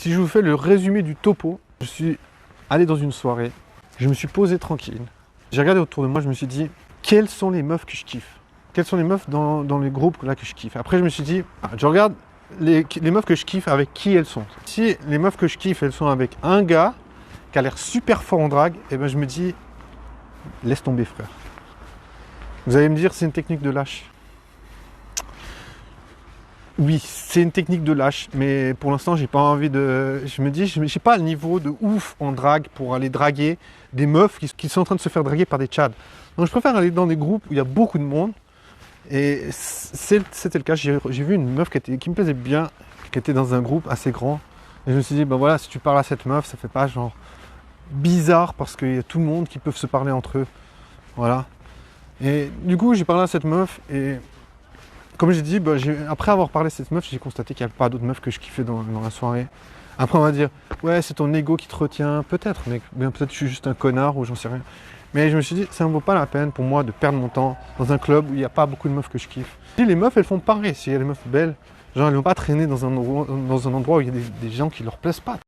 Si je vous fais le résumé du topo, je suis allé dans une soirée, je me suis posé tranquille. J'ai regardé autour de moi, je me suis dit, quelles sont les meufs que je kiffe? Quelles sont les meufs dans les groupes là que je kiffe? Après, je me suis dit, je regarde les meufs que je kiffe avec qui elles sont. Si les meufs que je kiffe, elles sont avec un gars qui a l'air super fort en drague, et ben je me dis, laisse tomber frère. Vous allez me dire, c'est une technique de lâche. Oui, c'est une technique de lâche, mais pour l'instant, j'ai pas envie de... Je me dis, je n'ai pas le niveau de ouf en drague pour aller draguer des meufs qui sont en train de se faire draguer par des tchads. Donc je préfère aller dans des groupes où il y a beaucoup de monde. Et c'était le cas, j'ai vu une meuf qui me plaisait bien, qui était dans un groupe assez grand. Et je me suis dit, ben voilà, si tu parles à cette meuf, ça fait pas genre bizarre parce qu'il y a tout le monde qui peut se parler entre eux. Voilà. Et du coup, j'ai parlé à cette meuf et... Comme j'ai dit, après avoir parlé à cette meuf, j'ai constaté qu'il n'y avait pas d'autres meufs que je kiffais dans la soirée. Après, on va dire, ouais, c'est ton ego qui te retient, peut-être, mais peut-être je suis juste un connard ou j'en sais rien. Mais je me suis dit, ça ne vaut pas la peine pour moi de perdre mon temps dans un club où il n'y a pas beaucoup de meufs que je kiffe. Si les meufs, elles font pareil, si y a des meufs belles, genre elles ne vont pas traîner dans un endroit où il y a des gens qui leur plaisent pas.